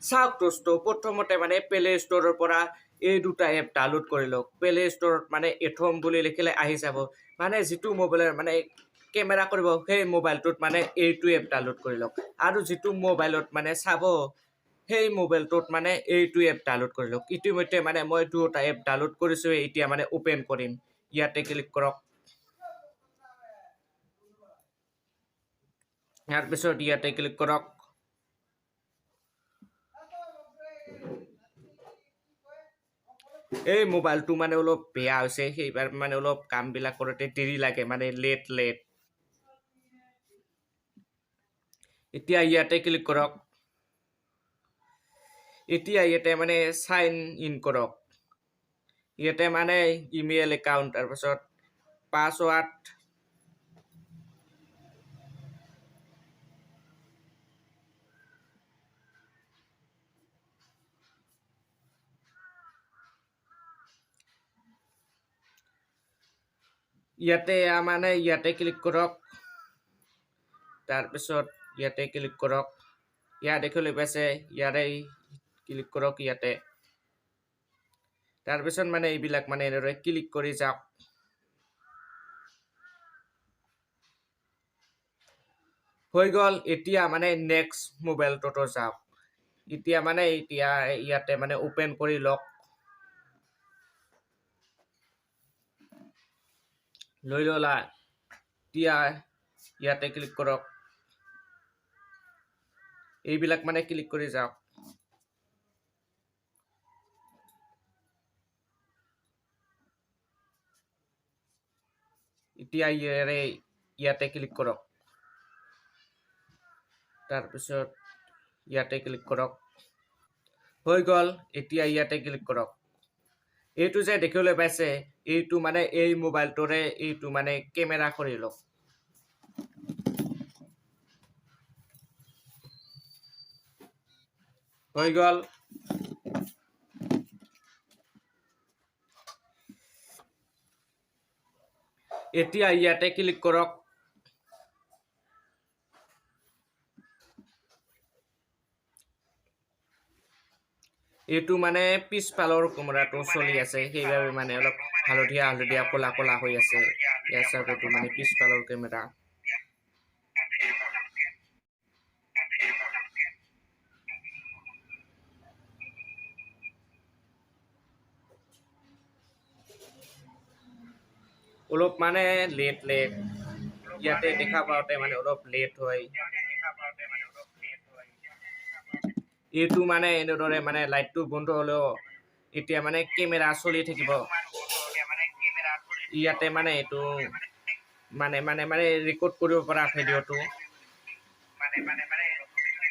চাওক দোস্ত প্ৰথমতে মানে প্লে ষ্টৰৰ পৰা এই দুটা এপ ডাউনলোড কৰি লওক প্লে ষ্টৰত মানে এথম বুলি লিখিলে আহি যাব মানে যিটো মোবাইলৰ মানে কেমেৰা কৰিব সেই মোবাইলটোত মানে এইটো এপ ডাউনলোড কৰি লওক আৰু যিটো মোবাইলত মানে চাব সেই মোবাইলটোত মানে এইটো এপ ডাউনলোড কৰি লওক ইতিমধ্যে মানে মই দুটা এপ ডাউনলোড কৰিছো এতিয়া মানে ওপেন কৰিম ইয়াতে ক্লিক কৰক ইয়াৰ পিছত ইয়াতে ক্লিক কৰক এই মোবাইলটো মানে অলপ বেয়া হৈছে সেইবাৰ মানে অলপ কামবিলাক কৰোঁতে দেৰি লাগে মানে লেট এতিয়া ইয়াতে ক্লিক কৰক এতিয়া ইয়াতে মানে সাইন ইন কৰক ইয়াতে মানে ইমেইল একাউণ্ট তাৰপিছত পাছৱাৰ্ড ইয়াতে মানে ইয়াতে ক্লিক কৰক তাৰপিছত ইয়াতে ক্লিক কৰক ইয়াত দেখিবলৈ পাইছে ইয়াতে ক্লিক কৰক ইয়াতে তাৰপিছত মানে এইবিলাক মানে এনেদৰে ক্লিক কৰি যাওক হৈ গ'ল এতিয়া মানে নেক্সট মোবাইলটোতো যাওক এতিয়া মানে ইয়াতে মানে ওপেন কৰি লওক লৈ ল'লা এতিয়া ইয়াতে ক্লিক কৰক এইবিলাক মানে ক্লিক কৰি যাওক এতিয়া ইয়াতে ক্লিক কৰক তাৰপিছত ইয়াতে ক্লিক কৰক হৈ গ'ল এতিয়া ইয়াতে ক্লিক কৰক এইটো যে দেখিবলৈ পাইছে এইটো মানে এই মোবাইলটোৰে এইটো মানে কেমেৰা কৰি লওক হৈ গ'ল এতিয়া ইয়াতে ক্লিক কৰক এইটো মানে পিছফালৰ কেমেৰাটো চলি আছে সেইবাবে মানে অলপ হালধীয়া কলা হৈ আছে ইয়াৰ চাওক এইটো মানে পিছফালৰ কেমেৰা অলপ মানে লেট ইয়াতে দেখা পাওঁতে মানে অলপ লেট হয় এইটো মানে এনেদৰে মানে লাইটটো বন্ধ হ'লেও এতিয়া মানে কেমেৰা চলি থাকিব ইয়াতে মানে এইটো মানে ৰেকৰ্ড কৰিব পৰা ভিডিঅ'টো